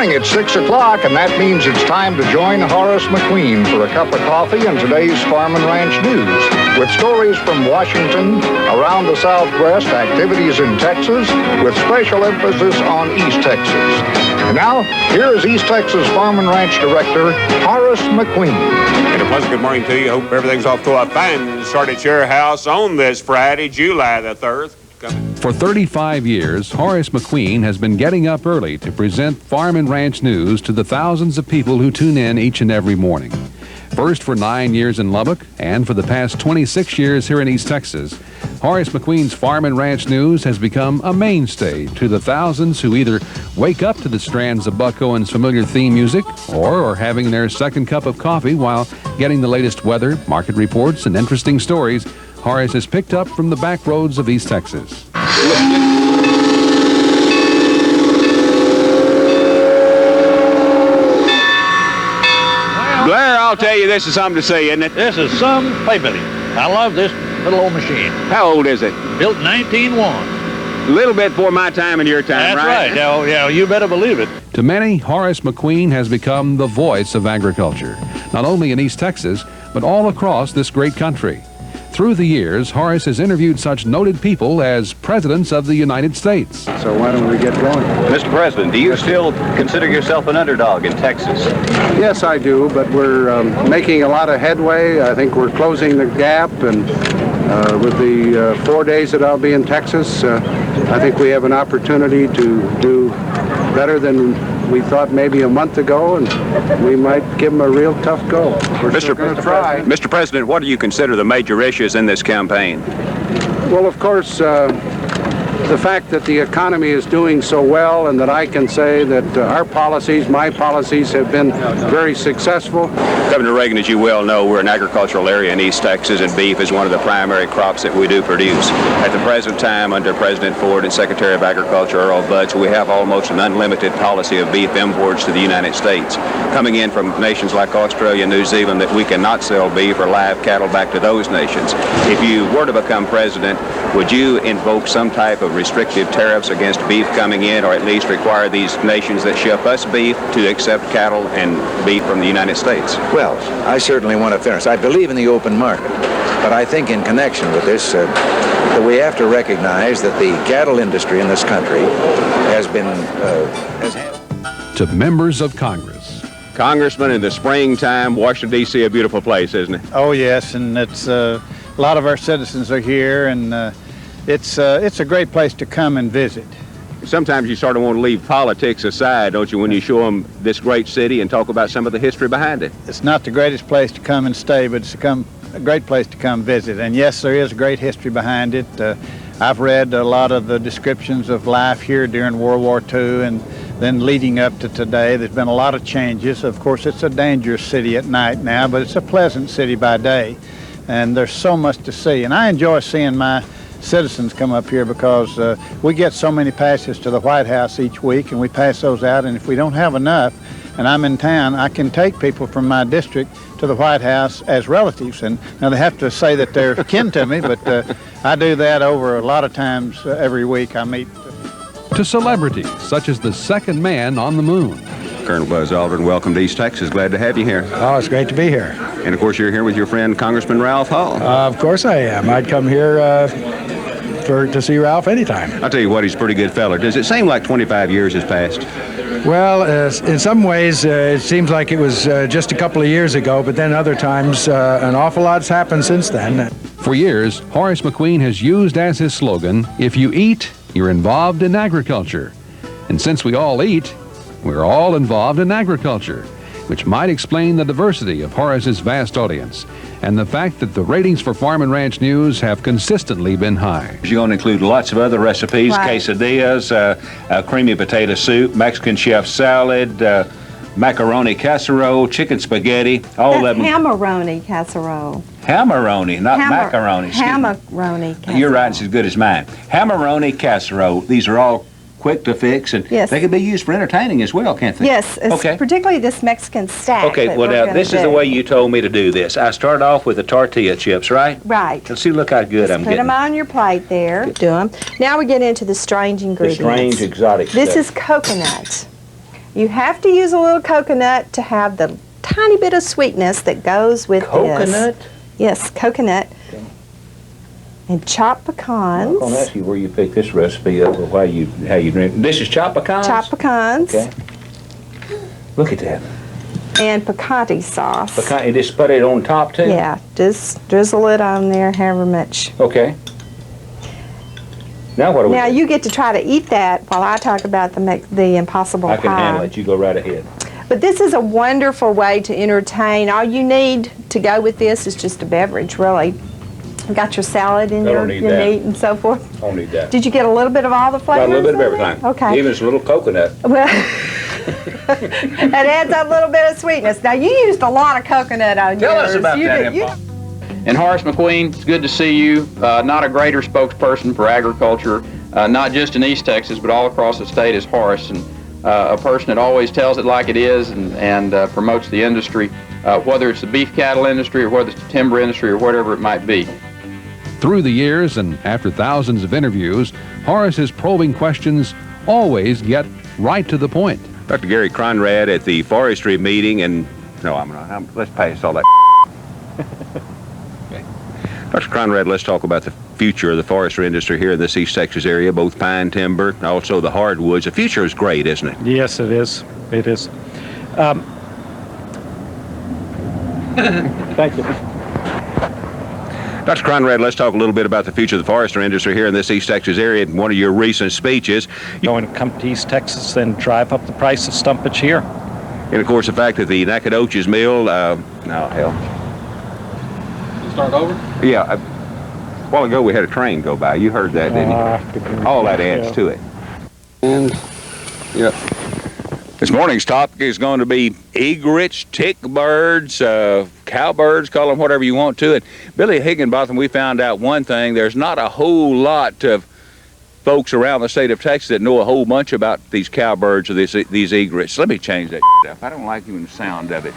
morning, it's 6 o'clock, and that means it's time to join Horace McQueen for a cup of coffee and today's Farm and Ranch News. With stories from Washington, around the Southwest, activities in Texas, with special emphasis on East Texas. And now, here is East Texas Farm and Ranch Director, Horace McQueen. And a pleasant good morning to you. Hope everything's off to a fine start at your house on this Friday, July the 3rd. For 35 years, Horace McQueen has been getting up early to present Farm and Ranch News to the thousands of people who tune in each and every morning. First for 9 years in Lubbock, and for the past 26 years here in East Texas, Horace McQueen's Farm and Ranch News has become a mainstay to the thousands who either wake up to the strands of Buck Owens' familiar theme music or are having their second cup of coffee while getting the latest weather, market reports, and interesting stories Horace has picked up from the back roads of East Texas. Blair, I'll tell you, this is something to see, isn't it? This is some playbilly. I love this little old machine. How old is it? Built in 1901. A little bit before my time and your time, That's right? Yeah, you better believe it. To many, Horace McQueen has become the voice of agriculture, not only in East Texas, but all across this great country. Through the years, Horace has interviewed such noted people as presidents of the United States. So why don't we get going? Mr. President, do you still consider yourself an underdog in Texas? Yes, I do, but we're making a lot of headway. I think we're closing the gap, and with the 4 days that I'll be in Texas, I think we have an opportunity to do better than we thought maybe a month ago, and we might give them a real tough go. We're still going to try. Mr. President, what do you consider the major issues in this campaign? Well, of course, the fact that the economy is doing so well, and that I can say that our policies, my policies, have been very successful. Governor Reagan, as you well know, we're an agricultural area in East Texas, and beef is one of the primary crops that we do produce. At the present time, under President Ford and Secretary of Agriculture Earl Butz, we have almost an unlimited policy of beef imports to the United States, coming in from nations like Australia and New Zealand, that we cannot sell beef or live cattle back to those nations. If you were to become president, would you invoke some type of restrictive tariffs against beef coming in, or at least require these nations that ship us beef to accept cattle and beef from the United States? Well, I certainly want a fairness. I believe in the open market, but I think in connection with this, that we have to recognize that the cattle industry in this country has been... To members of Congress. Congressman, in the springtime, Washington, D.C., a beautiful place, isn't it? Oh, yes, and it's a lot of our citizens are here, and it's a great place to come and visit. Sometimes you sort of want to leave politics aside, don't you, when you show them this great city and talk about some of the history behind it? It's not the greatest place to come and stay, but it's a great place to come visit. And yes, there is a great history behind it. I've read a lot of the descriptions of life here during World War II and then leading up to today. There's been a lot of changes. Of course, it's a dangerous city at night now, but it's a pleasant city by day. And there's so much to see. And I enjoy seeing my citizens come up here because we get so many passes to the White House each week, and we pass those out, and if we don't have enough and I'm in town, I can take people from my district to the White House as relatives. And now they have to say that they're kin to me, but I do that over a lot of times every week I meet. To celebrities such as the second man on the moon. Colonel Buzz Aldrin, welcome to East Texas. Glad to have you here. Oh, it's great to be here. And of course, you're here with your friend, Congressman Ralph Hall. Of course I am. I'd come here to see Ralph anytime. I'll tell you what, he's a pretty good fella. Does it seem like 25 years has passed? Well, in some ways, it seems like it was just a couple of years ago, but then other times, an awful lot's happened since then. For years, Horace McQueen has used as his slogan, "If you eat, you're involved in agriculture." And since we all eat, we're all involved in agriculture, which might explain the diversity of Horace's vast audience and the fact that the ratings for Farm and Ranch News have consistently been high. You're going to include lots of other recipes, Right. quesadillas, creamy potato soup, Mexican chef salad, macaroni casserole, chicken spaghetti, all of them. Hammeroni casserole. Hammeroni, not macaroni. excuse me. Hammeroni casserole. Your writing's as good as mine. Hammeroni casserole. These are all quick to fix, and Yes. they can be used for entertaining as well, can't they? Yes, Okay. particularly this Mexican stack. Okay, that well we're now, gonna this is the do. way you told me to do this. I start off with the tortilla chips, right? Right. Let's see, look how good I'm Put getting. them on your plate there. Do them. Now we get into the strange The ingredients. strange exotic This stuff. is coconut. You have to use a little coconut to have the tiny bit of sweetness that goes with this. Coconut? Yes, coconut. Okay. And chopped pecans. I'm going to ask you where you picked this recipe up or how you drink. This is chopped pecans? Chopped pecans. Okay. Look at that. And picante sauce. You just put it on top too? Yeah, just drizzle it on there however much. Okay. Now what do we Now do? you get to try to eat that while I talk about the impossible pie. I can handle it. You go right ahead. But this is a wonderful way to entertain. All you need to go with this is just a beverage, really. You got your salad and your meat and so forth. I don't need that. Did you get a little bit of all the flavors? Got a little bit of everything. Okay. Even a little coconut. Well, it adds a little bit of sweetness. Now, you used a lot of coconut on yours. Tell us about that, And Horace McQueen, it's good to see you. Not a greater spokesperson for agriculture, not just in East Texas, but all across the state is Horace, and a person that always tells it like it is and promotes the industry, whether it's the beef cattle industry or whether it's the timber industry or whatever it might be. Through the years and after thousands of interviews, Horace's probing questions always get right to the point. Dr. Gary Conrad at the forestry meeting, and let's pass all that. Okay. Dr. Conrad, let's talk about the future of the forestry industry here in this East Texas area, both pine timber, also the hardwoods. The future is great, isn't it? Yes, it is. It is. Thank you. Dr. Conrad, let's talk a little bit about the future of the forestry industry here in this East Texas area. In one of your recent speeches, Going to come to East Texas and drive up the price of stumpage here. and of course the fact that the Nacogdoches mill, Start over? Yeah, a while ago we had a train go by. You heard that, didn't you? All that adds to it. And, yeah. This morning's topic is going to be egrets, tick birds, cowbirds, call them whatever you want to. And Billy Higginbotham, we found out one thing. There's not a whole lot of folks around the state of Texas that know a whole bunch about these cowbirds or these egrets. Let me change that up. I don't like even the sound of it.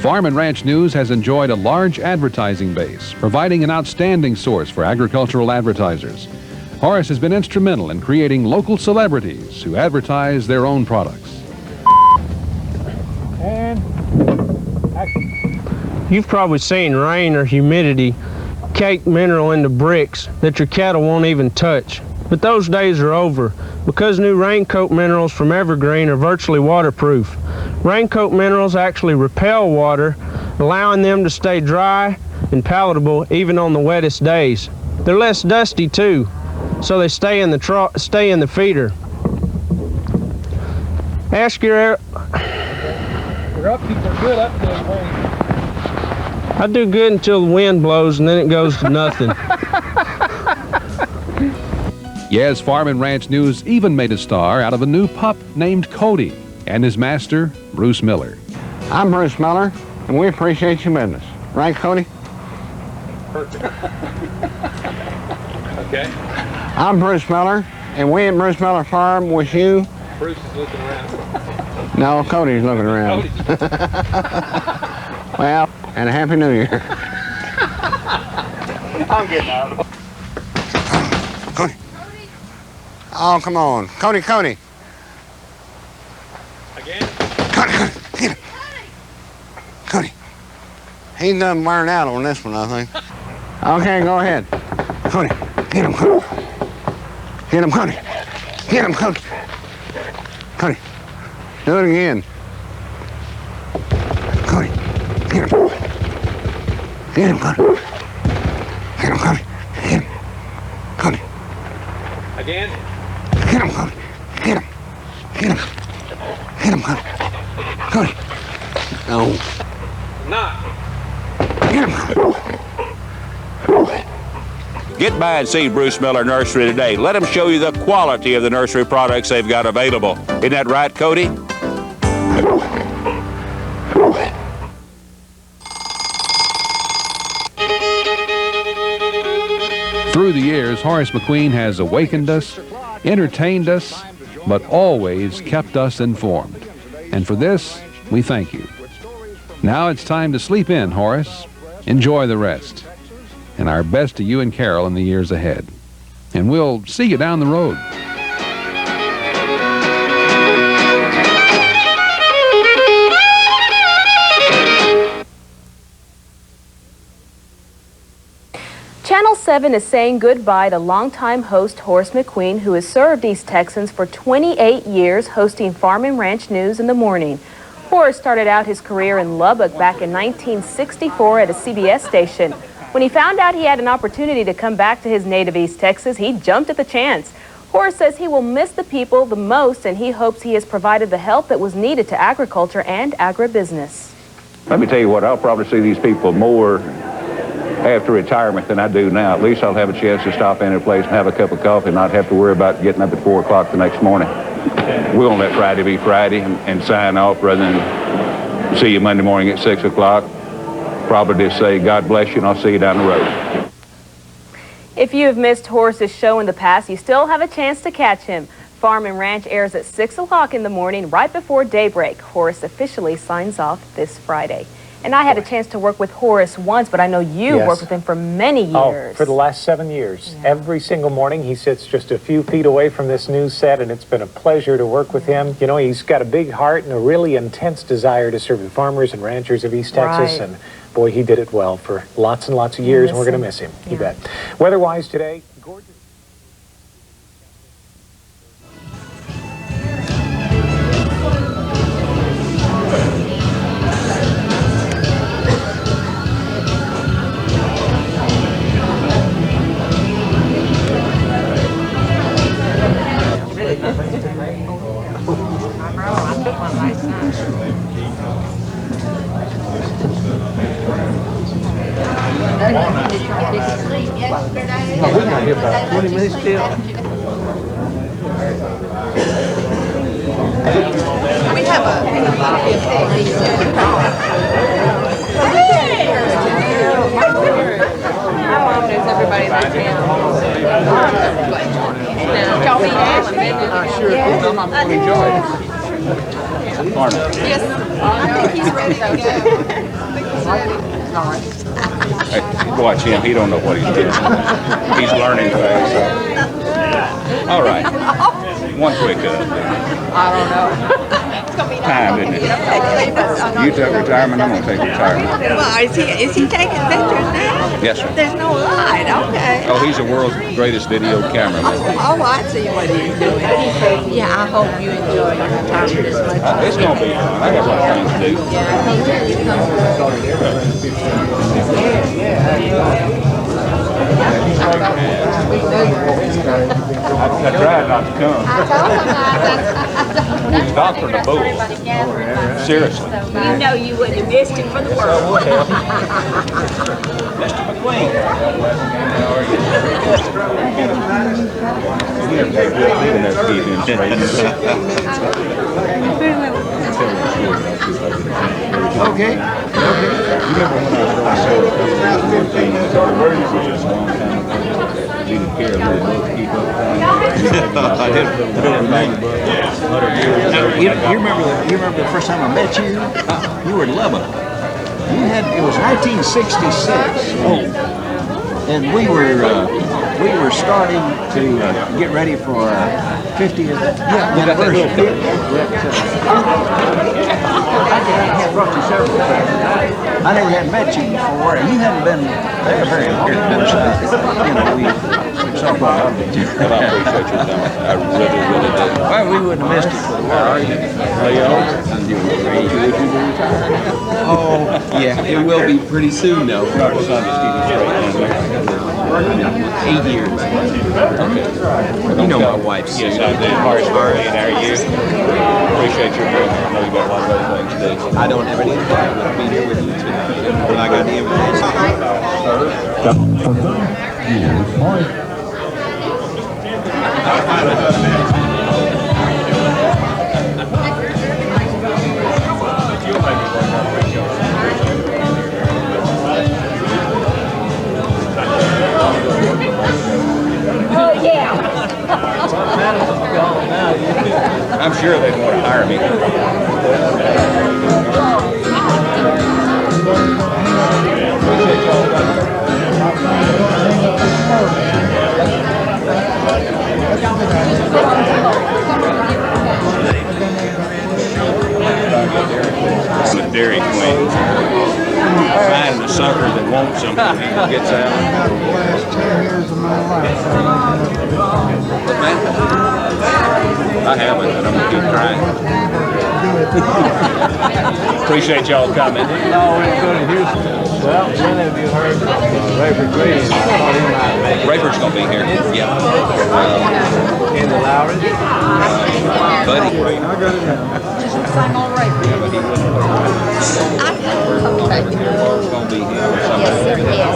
Farm and Ranch News has enjoyed a large advertising base, providing an outstanding source for agricultural advertisers. Horace has been instrumental in creating local celebrities who advertise their own products. And you've probably seen rain or humidity cake mineral into bricks that your cattle won't even touch. But those days are over because new raincoat minerals from Evergreen are virtually waterproof. Raincoat minerals actually repel water, allowing them to stay dry and palatable even on the wettest days. They're less dusty too, so they stay in the feeder. Ask your upkeep are good up there, rain. I do good until the wind blows and then it goes to nothing. Yes, Farm and Ranch News even made a star out of a new pup named Cody and his master, Bruce Miller. I'm Bruce Miller, and we appreciate your business. Right, Cody? Perfect. Okay. I'm Bruce Miller, and we at Bruce Miller Farm wish you... Bruce is looking around. No, Cody's looking around. Well, and a Happy New Year. I'm getting out. Cody. Oh, come on. Cody. Again? Cody, get him. Cody. He's done wearing out on this one, I think. Okay, go ahead. Cody, get him, Cody. Get him, Cody. Get him, Cody. Cody, do it again. Cody, get him. Get him, Cody. Get him, Cody. Get him. Cody. Again? Get him, Cody. Get him. Get him. Get him, Cody. Cody. No. Not. Get him. Get by and see Bruce Miller Nursery today. Let him show you the quality of the nursery products they've got available. Isn't that right, Cody? Through the years, Horace McQueen has awakened us, entertained us, but always kept us informed. And for this, we thank you. Now it's time to sleep in, Horace. Enjoy the rest. And our best to you and Carol in the years ahead. And we'll see you down the road. Channel 7 is saying goodbye to longtime host Horace McQueen, who has served East Texans for 28 years hosting Farm and Ranch News in the morning. Horace started out his career in Lubbock back in 1964 at a CBS station. When he found out he had an opportunity to come back to his native East Texas, he jumped at the chance. Horace says he will miss the people the most, and he hopes he has provided the help that was needed to agriculture and agribusiness. Let me tell you what, I'll probably see these people more after retirement than I do now. At least I'll have a chance to stop in a place and have a cup of coffee and not have to worry about getting up at 4 o'clock the next morning. We're going to let Friday be Friday and sign off rather than see you Monday morning at 6 o'clock. Probably just say, God bless you, and I'll see you down the road. If you have missed Horace's show in the past, you still have a chance to catch him. Farm and Ranch airs at 6 o'clock in the morning, right before daybreak. Horace officially signs off this Friday. And I had a chance to work with Horace once, but I know you worked with him for many years. Oh, for the last 7 years. Yeah. Every single morning he sits just a few feet away from this news set, and it's been a pleasure to work with him. You know, he's got a big heart and a really intense desire to serve the farmers and ranchers of East Texas, and boy, he did it well for lots and lots of years, and we're going to miss him. You bet. Weather-wise today, gorgeous. We're not here about 20 minutes still. We have my mom knows everybody in that town. Y'all meet Ashley? Sure. I'm going to enjoy it. Yes, I think he's ready to go. Hey, watch him. He don't know what he's doing. He's learning fast. All right. One quick I don't know. time, isn't it? You took retirement, I'm going to take retirement. Well, is he taking pictures now? Yes, sir. There's no light, okay. Oh, he's the world's greatest video cameraman. Oh, I see what he's doing. Yeah, I hope you enjoy your retirement as much. It's going to be fun. I got a lot of things to do. I tried not to come. He's doctoring a bull. Seriously. You know you wouldn't have missed him for the world. Mr. McQueen. Okay. You remember when I was going to didn't care a little bit to keep up. I did. You remember the first time I met you? You were in Lubbock. It was 1966. And we were starting to get ready for our 50th anniversary. I had brought you several times. I never had met you before, and you hadn't been there very long. We saw quite a bit. Well, I appreciate your time. I really do. Well, we wouldn't have missed it for the world. Oh, yeah, it will be pretty soon, though. 8 years. Okay. You know my wife's. Yes, I do. Horace McQueen, how are you? Appreciate your being here. I know you got a lot of other things to do. I don't have any problem with being here with you tonight. When I got the I'm sure they'd want to hire me. Find the sucker that wants something and gets out. Last 10 years of my life. I haven't, and I'm gonna keep trying. Appreciate y'all coming. No, we're going to Houston. Well, when have you heard from Rayford Green? I thought he might make it. Rayford's gonna be here. Yeah. In the Lowry? Buddy. I got it now. Same old Rayford. Yeah, but he wouldn't. Okay. It's gonna be here or something. Yes, sir. Yes.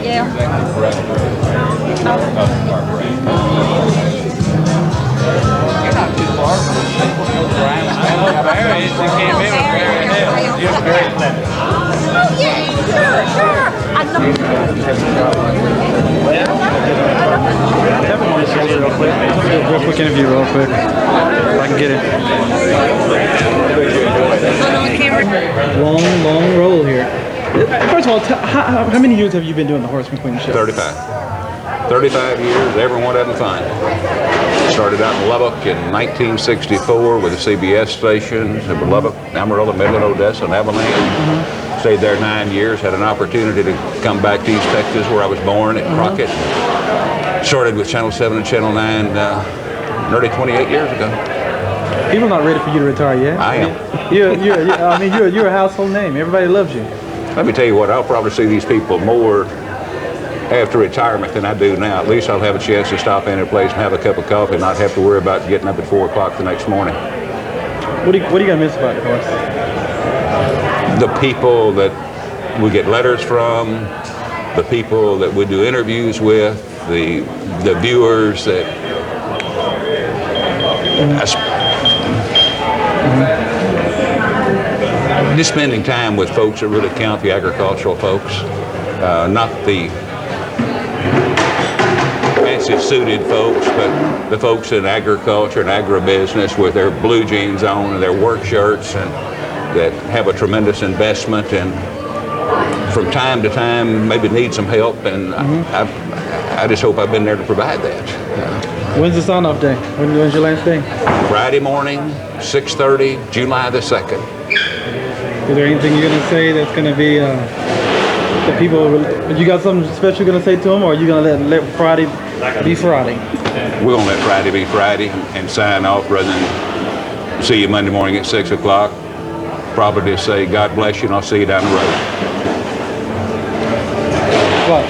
Yeah. You know the one. Yeah. You're not too far from the Brian. I know Barry. You can't be with Barry Hill. You're very clever. Oh, yeah. Sure. I know. Real quick interview, real quick. If I can get it. Long roll here. First of all, how many years have you been doing the Horace McQueen show? 35. 35 years, every one of them fine. Started out in Lubbock in 1964 with a CBS station in Lubbock, Amarillo, Midland, Odessa, and Abilene. Stayed there 9 years, had an opportunity to come back to East Texas where I was born at Crockett. Started with Channel 7 and Channel 9 nearly 28 years ago. People are not ready for you to retire yet. I am. You're a household name. Everybody loves you. Let me tell you what, I'll probably see these people more after retirement than I do now. At least I'll have a chance to stop in a place and have a cup of coffee and not have to worry about getting up at 4 o'clock the next morning. What are you gonna miss about it, Horace? The people that we get letters from, the people that we do interviews with, the viewers that just spending time with folks that really count, the agricultural folks, not the fancy suited folks, but the folks in agriculture and agribusiness with their blue jeans on and their work shirts and that have a tremendous investment and from time to time maybe need some help, and I just hope I've been there to provide that. When's the sign-off day? When's your last day? Friday morning, 6:30, July the 2nd. Is there anything you're going to say that's going to be, that people, you got something special you're going to say to them, or are you going to let Friday be Friday? We're going to let Friday be Friday and sign off rather than see you Monday morning at 6 o'clock. Probably just say, God bless you, and I'll see you down the road. What?